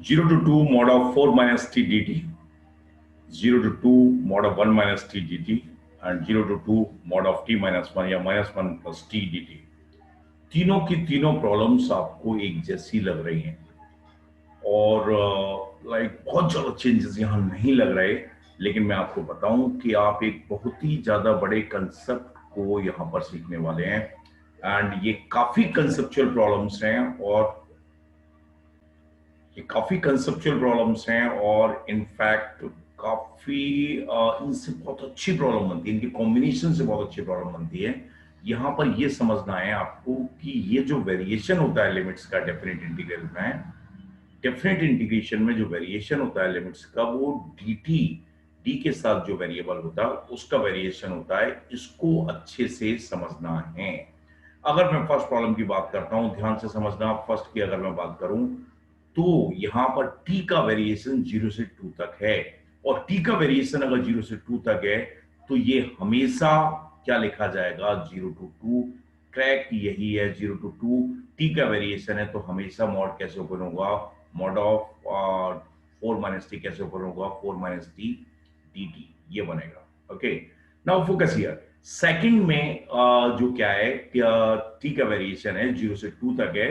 0 to 2 mod of 4 minus t dt, 0 to 2 mod of 1 minus t dt, and 0 to 2 mod of t minus 1 या minus 1 plus t dt। तीनों की तीनों problems आपको एक जैसी लग रही हैं और बहुत ज्यादा चेंजेस यहाँ नहीं लग रहे, लेकिन मैं आपको बताऊं कि आप एक बहुत ही ज्यादा बड़े कंसेप्ट को यहाँ पर सीखने वाले हैं। एंड ये काफी कंसेप्चुअल प्रॉब्लम्स हैं और इनफैक्ट काफी इनसे बहुत अच्छी प्रॉब्लम बनती है, इनके कॉम्बिनेशन से बहुत अच्छी प्रॉब्लम बनती है। यहाँ पर ये समझना है आपको कि ये जो वेरिएशन होता है लिमिट्स का डेफिनेट इंटीग्रल में, डेफिनेट इंटीग्रेशन में जो वेरिएशन होता है लिमिट्स का, वो डी के साथ जो वेरिएबल होता है उसका वेरिएशन होता है। इसको अच्छे से समझना है। अगर मैं फर्स्ट प्रॉब्लम की बात करता हूं, ध्यान से समझना। फर्स्ट की अगर मैं बात करूं तो यहां पर टी का वेरिएशन 0 से 2 तक है, और टी का वेरिएशन अगर 0 से 2 तक है तो ये हमेशा क्या लिखा जाएगा, 0 to 2। ट्रैक यही है, 0 to 2 टी का वेरिएशन है तो हमेशा मॉड कैसे ओपन होगा, मॉड ऑफ 4 माइनस टी कैसे ओपन होगा, 4 माइनस टी डी टी, ये बनेगा। Okay, now focus here. Second में जो क्या है, टी का वेरिएशन है 0 से 2 तक है,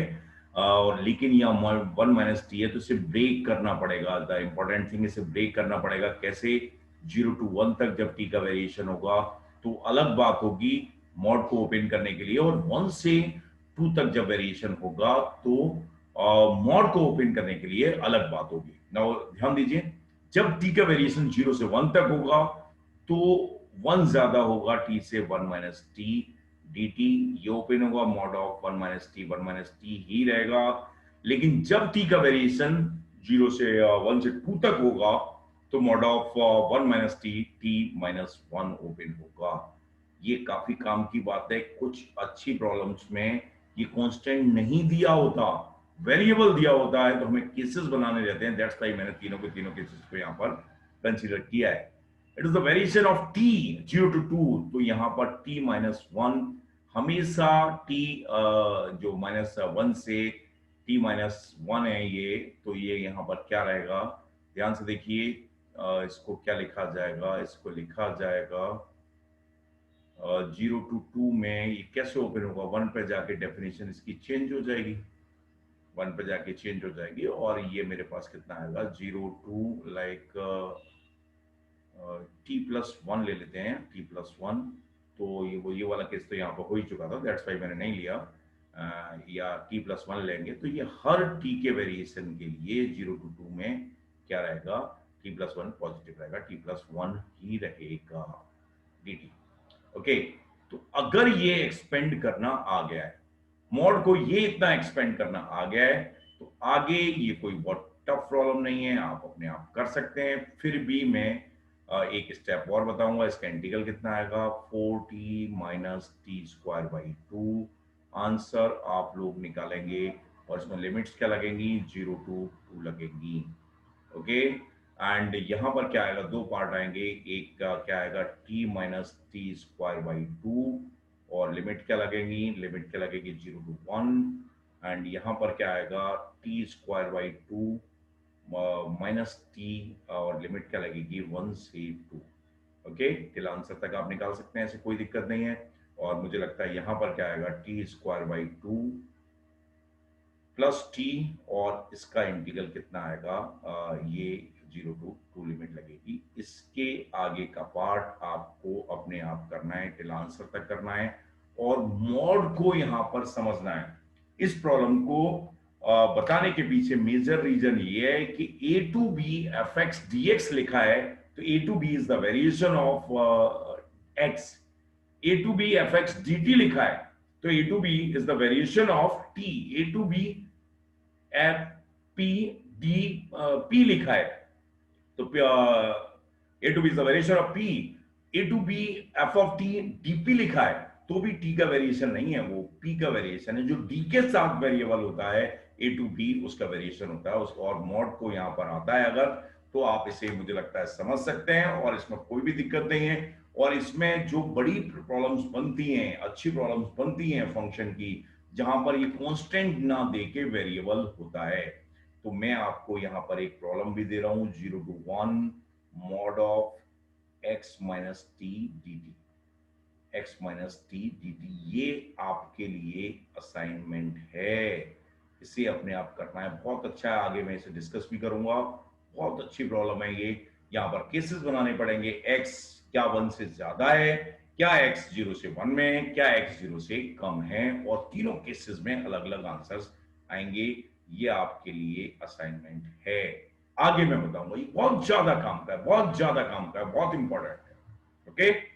और लेकिन यहाँ 1 माइनस टी है तो इसे ब्रेक करना पड़ेगा। द इंपॉर्टेंट थिंग, इसे ब्रेक करना पड़ेगा कैसे, 0 to 1 तक जब टी का वेरिएशन होगा तो अलग बात होगी मॉड को ओपन करने के लिए, और 1 से 2 तक जब वेरिएशन होगा तो मॉड को ओपन करने के लिए अलग बात होगी। नाउ ध्यान दीजिए, जब टी का वेरिएशन 0 से 1 तक होगा तो 1 ज्यादा होगा टी से, 1 माइनस टी डी टी, ये ओपन होगा, मॉड ऑफ 1 माइनस टी ही रहेगा। लेकिन जब टी का वेरिएशन 0 से 1 से 2 तक होगा तो mod of 1 minus T minus 1 open होगा। ये काफी काम की बात है। कुछ अच्छी प्रॉब्लम्स में ये कांस्टेंट नहीं दिया होता, वेरिएबल दिया होता है तो हमें केसेस बनाने रहते हैं। दैट्स व्हाई मैंने तीनों के तीनों केसेस को यहाँ पर कंसीडर किया है। It is the variation of T 0 to 2, तो यहाँ पर टी माइनस 1 हमेशा टी जो माइनस 1 से टी माइनस 1 है ये, तो ये यहाँ पर क्या रहेगा, ध्यान से देखिए। इसको क्या लिखा जाएगा, इसको लिखा जाएगा 0 to 2 में ये कैसे ओपन होगा, 1 पे जाके डेफिनेशन इसकी चेंज हो जाएगी, 1 पे जाके चेंज हो जाएगी, और ये मेरे पास कितना आएगा, 0 to लाइक टी प्लस 1 ले लेते हैं, टी प्लस 1। तो ये वाला केस तो यहाँ पर हो ही चुका था, दैट्स वाई मैंने नहीं लिया। या टी प्लस 1 लेंगे तो ये हर टी के वेरिएशन के लिए 0 to 2 में क्या रहेगा, टी प्लस 1 पॉजिटिव रहेगा, टी प्लस 1 ही रहेगा डी टी। ओके, तो अगर ये एक्सपेंड करना आ गया है, मॉड को ये इतना एक्सपेंड करना आ गया है, तो आगे ये कोई बहुत टफ प्रॉब्लम नहीं है, आप अपने आप कर सकते हैं। फिर भी मैं एक स्टेप और बताऊंगा। इसका इंटीग्रल कितना आएगा, 4t minus T square by 2। Answer आप लोग निकालेंगे और इसमें लिमिट्स क्या लगेंगी, 0 to 2 लगेंगी। ओके, एंड यहां पर क्या आएगा, दो पार्ट आएंगे। एक का क्या आएगा, t minus T square by 2, और लिमिट क्या लगेगी, लिमिट क्या लगेगी 0 to 1। एंड यहां पर क्या आएगा, T square by 2 minus T, और लिमिट क्या लगेगी 1 से 2। ओके, टिल आंसर तक आप निकाल सकते हैं, ऐसे कोई दिक्कत नहीं है। और मुझे लगता है यहां पर क्या आएगा, T square by 2 plus T, और इसका इंटीग्रल कितना आएगा, ये 0 to 2 लिमिट लगेगी। इसके आगे का पार्ट आपको अपने आप करना है, टिल आंसर तक करना है, और मॉड को यहां पर समझना है। इस प्रॉब्लम को बताने के पीछे मेजर रीजन ये है कि a to b f x d x लिखा है, तो a to b is the variation of x. A to b f x d t लिखा है तो a to b is the variation of t. A to b f p d p लिखा है तो a to b is the variation of p. A to b f of t dp लिखा है तो भी टी का variation नहीं है, वो पी का वेरिएशन है। जो डी के साथ वेरिएबल होता है ए टू बी, उसका वेरिएशन होता है उसका, और मॉड को यहां पर आता है अगर, तो आप इसे मुझे लगता है समझ सकते हैं और इसमें कोई भी दिक्कत नहीं है। और इसमें जो बड़ी प्रॉब्लम्स बनती हैं, अच्छी प्रॉब्लम्स बनती हैं फंक्शन की, जहां पर ये कांस्टेंट ना देके वेरिएबल होता है, तो मैं आपको यहां पर एक प्रॉब्लम भी दे रहा हूं, 0 to 1 mod of x minus T D T, x minus T D T, ये आपके लिए असाइनमेंट है, इसे अपने आप करना है। बहुत अच्छा है, आगे मैं इसे डिस्कस भी करूंगा। बहुत अच्छी प्रॉब्लम है ये। यहां पर केसेस बनाने पड़ेंगे, एक्स क्या 1 से ज्यादा है, क्या एक्स 0 से 1 में है, क्या एक्स 0 से कम है, और तीनों केसेस में अलग अलग आंसर्स आएंगे। ये आपके लिए असाइनमेंट है, आगे मैं बताऊंगा। ये बहुत ज्यादा काम का है, बहुत ज्यादा काम का है, बहुत इंपॉर्टेंट है। ओके।